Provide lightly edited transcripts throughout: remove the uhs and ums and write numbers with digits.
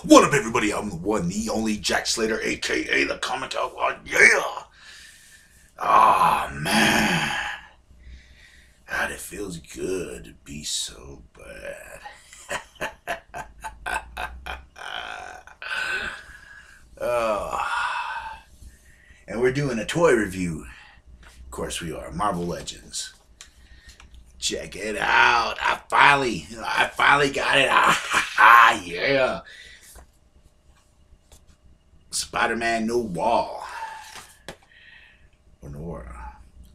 What up, everybody? I'm the one, the only Jack Slater, aka the Comment Outlaw. Yeah! Ah, man. God, it feels good to be so bad. Oh. And we're doing a toy review. Of course, we are. Marvel Legends. Check it out. I finally got it. Yeah. Spider-Man Noir. Or Noir.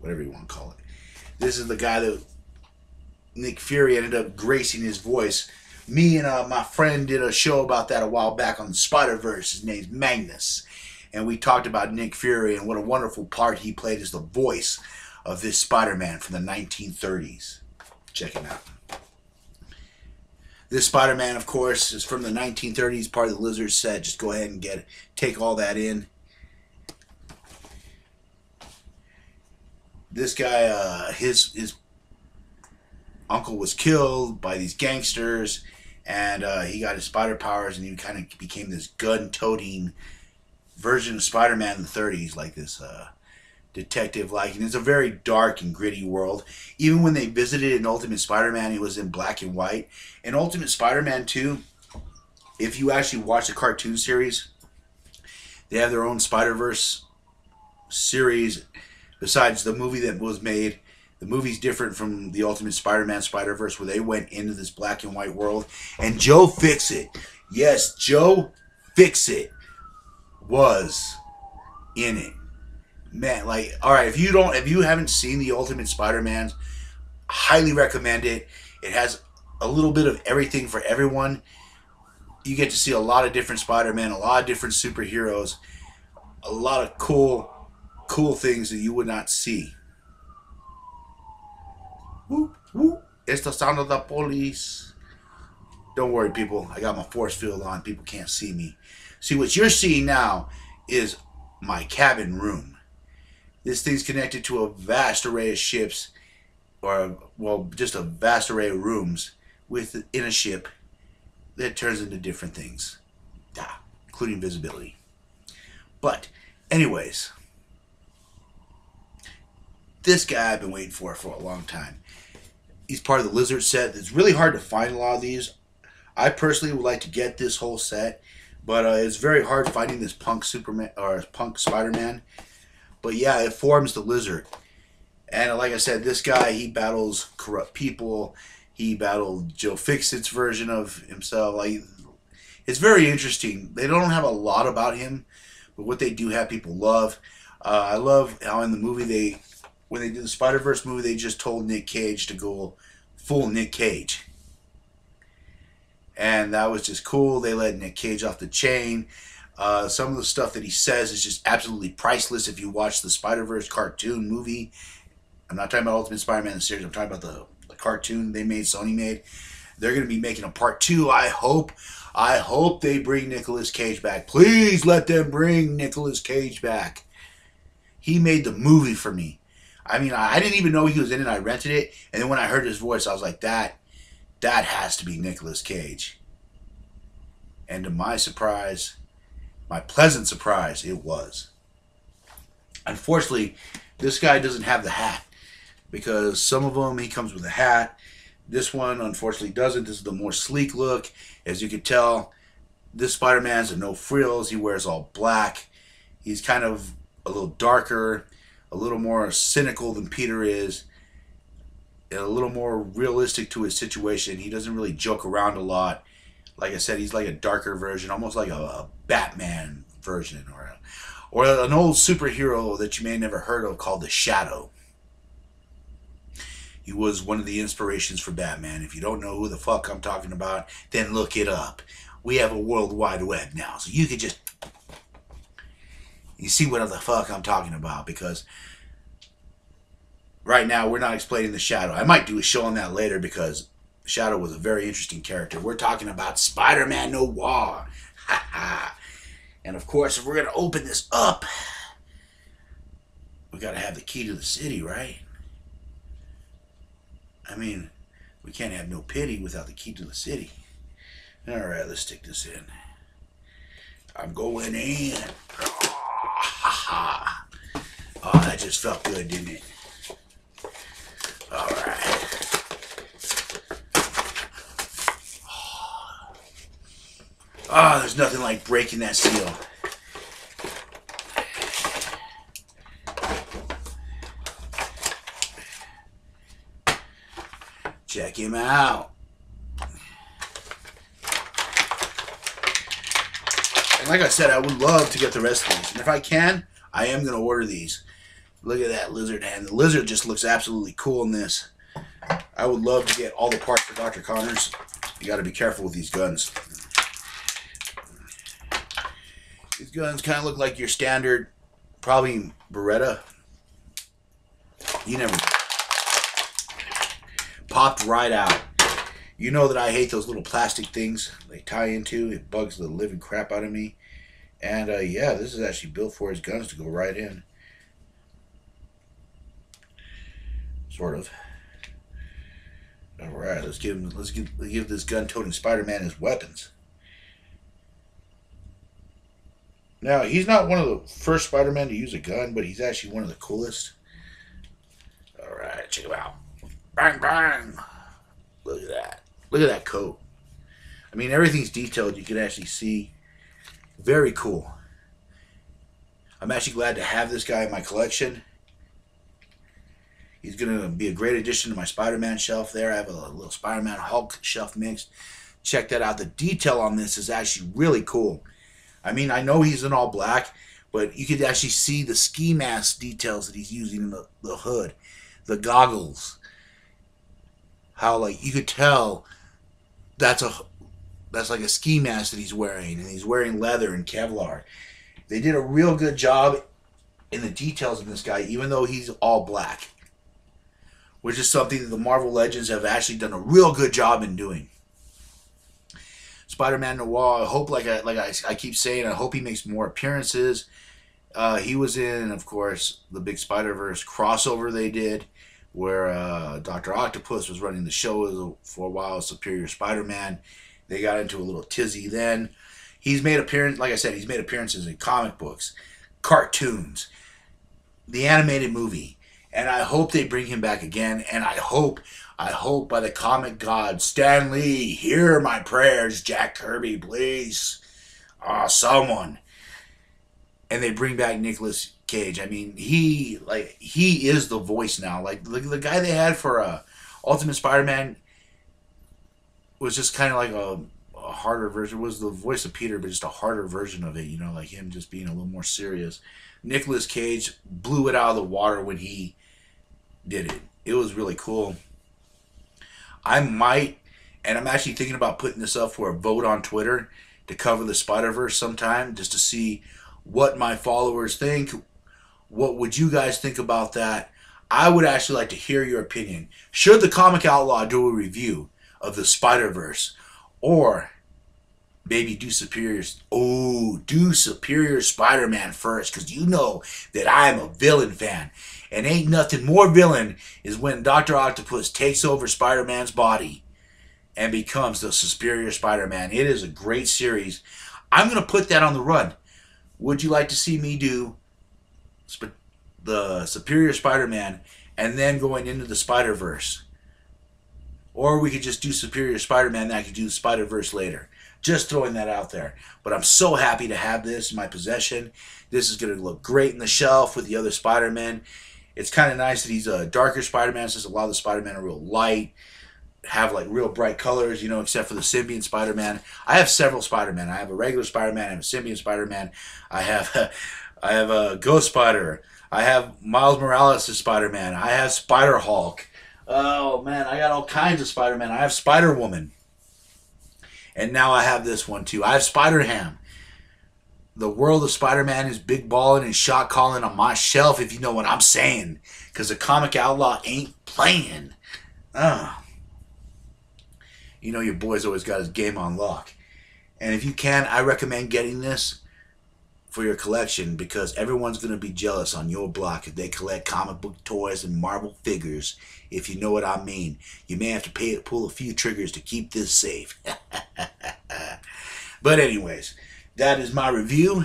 Whatever you want to call it. This is the guy that Nick Fury ended up gracing his voice. Me and my friend did a show about that a while back on the Spider-Verse. His name's Magnus. And we talked about Nick Fury and what a wonderful part he played as the voice of this Spider-Man from the 1930s. Check it out. This Spider-Man, of course, is from the 1930s, part of the Lizard set. Just go ahead and take all that in. This guy, his uncle was killed by these gangsters, and he got his spider powers, and he kind of became this gun-toting version of Spider-Man in the 30s, like this detective-like. And it's a very dark and gritty world. Even when they visited in Ultimate Spider-Man, he was in black and white. In Ultimate Spider-Man 2, if you actually watch the cartoon series, they have their own Spider-Verse series besides the movie that was made. The movie's different from the Ultimate Spider-Man Spider-Verse, where they went into this black and white world. And Joe Fixit, yes, Joe Fixit was in it. Man, like, all right, if you haven't seen the Ultimate Spider-Man, highly recommend it. It has a little bit of everything for everyone. You get to see a lot of different Spider-Man, a lot of different superheroes, a lot of cool things that you would not see. Whoop, whoop. It's the sound of the police. Don't worry, people. I got my force field on. People can't see me. See, what you're seeing now is my cabin room. This thing's connected to a vast array of ships, or, well, just a wast array of rooms within a ship that turns into different things, including visibility. But, anyways, this guy I've been waiting for a long time. He's part of the Lizard set. It's really hard to find a lot of these. I personally would like to get this whole set, but it's very hard finding this punk Superman or punk Spider-Man. But yeah, it forms the Lizard. And like I said, this guy, he battles corrupt people. He battled Joe Fixit's version of himself. Like, it's very interesting. They don't have a lot about him, but what they do have, people love. I love how in the movie when they did the Spider-Verse movie, they just told Nick Cage to go full Nick Cage. And that was just cool. They let Nick Cage off the chain. Some of the stuff that he says is just absolutely priceless if you watch the Spider-Verse cartoon movie. I'm not talking about Ultimate Spider-Man series. I'm talking about the cartoon they made, Sony made. They're going to be making a part 2. I hope they bring Nicolas Cage back. Please let them bring Nicolas Cage back. He made the movie for me. I mean, I didn't even know he was in it. I rented it. And then when I heard his voice, I was like, that has to be Nicolas Cage. And to my surprise, my pleasant surprise, it was. Unfortunately, this guy doesn't have the hat, because some of them, he comes with a hat. This one, unfortunately, doesn't. This is the more sleek look. As you can tell, this Spider-Man's a no frills. He wears all black. He's kind of a little darker, a little more cynical than Peter is, and a little more realistic to his situation. He doesn't really joke around a lot. Like I said, he's like a darker version, almost like a Batman version, or an old superhero that you may have never heard of called the Shadow. He was one of the inspirations for Batman. If you don't know who the fuck I'm talking about, then look it up. We have a World Wide Web now, so you could just see what the fuck I'm talking about, because right now we're not explaining the Shadow. I might do a show on that later, because Shadow was a very interesting character. We're talking about Spider-Man Noir. Ha ha. And of course, if we're going to open this up, we got to have the key to the city, right? I mean, we can't have no pity without the key to the city. Alright, let's stick this in. I'm going in. Oh, that just felt good, didn't it? All right. Oh, there's nothing like breaking that seal. Check him out. And like I said, I would love to get the rest of these. And if I can, I am going to order these. Look at that lizard hand. The lizard just looks absolutely cool in this. I would love to get all the parts for Dr. Connors. You got to be careful with these guns. These guns kind of look like your standard, probably Beretta. You never popped right out. You know that I hate those little plastic things they tie into. It bugs the living crap out of me. And yeah, this is actually built for his guns to go right in. Sort of. All right, let's give this gun-toting Spider-Man his weapons. Now, he's not one of the first Spider-Man to use a gun, but he's actually one of the coolest. All right, check him out. Bang, bang. Look at that. Look at that coat. I mean, everything's detailed. You can actually see. Very cool. I'm actually glad to have this guy in my collection. He's going to be a great addition to my Spider-Man shelf there. I have a little Spider-Man Hulk shelf mixed. Check that out. The detail on this is actually really cool. I mean, I know he's in all black, but you could actually see the ski mask details that he's using in the hood. The goggles. How, like, you could tell that's like a ski mask that he's wearing, and he's wearing leather and Kevlar. They did a real good job in the details of this guy, even though he's all black. Which is something that the Marvel Legends have actually done a real good job in doing. Spider-Man Noir, I hope, like I keep saying, I hope he makes more appearances. He was in, of course, the big Spider-Verse crossover they did, where Dr. Octopus was running the show for a while, Superior Spider-Man. They got into a little tizzy then. He's made appearances, like I said, he's made appearances in comic books, cartoons, the animated movie. And I hope they bring him back again. And I hope by the comic god, Stan Lee, hear my prayers, Jack Kirby, please. Someone. And they bring back Nicolas Cage. I mean, he is the voice now. Like the guy they had for Ultimate Spider-Man was just kind of like a harder version. It was the voice of Peter, but just a harder version of it. You know, like him just being a little more serious. Nicolas Cage blew it out of the water when he did it. It was really cool. I might, and I'm actually thinking about putting this up for a vote on Twitter to cover the Spider-Verse sometime, just to see what my followers think. What would you guys think about that? I would actually like to hear your opinion. Should the Comic Outlaw do a review of the Spider-Verse? Or maybe do Superior Spider-Man first, because you know that I'm a villain fan. And ain't nothing more villain is when Dr. Octopus takes over Spider-Man's body and becomes the Superior Spider-Man. It is a great series. I'm going to put that on the run. Would you like to see me do the Superior Spider-Man and then going into the Spider-Verse? Or we could just do Superior Spider-Man, then I could do the Spider-Verse later. Just throwing that out there. But I'm so happy to have this in my possession. This is going to look great in the shelf with the other Spider-Men. It's kind of nice that he's a darker Spider-Man, since a lot of the Spider-Man are real light, have like real bright colors, you know, except for the symbiote Spider-Man. I have several Spider-Man. I have a regular Spider-Man. I have a symbiote Spider-Man. I have a Ghost Spider. I have Miles Morales as Spider-Man. I have Spider-Hulk. Oh, man, I got all kinds of Spider-Man. I have Spider-Woman. And now I have this one, too. I have Spider-Ham. The world of Spider-Man is big balling and shot calling on my shelf, if you know what I'm saying. Because the Comic Outlaw ain't playing. You know your boy's always got his game on lock. And if you can, I recommend getting this for your collection, because everyone's going to be jealous on your block if they collect comic book toys and Marvel figures, if you know what I mean. You may have to pull a few triggers to keep this safe. But anyways, that is my review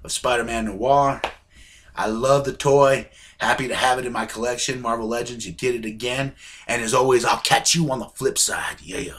of Spider-Man Noir. I love the toy. Happy to have it in my collection. Marvel Legends, you did it again. And as always, I'll catch you on the flip side. Yeah.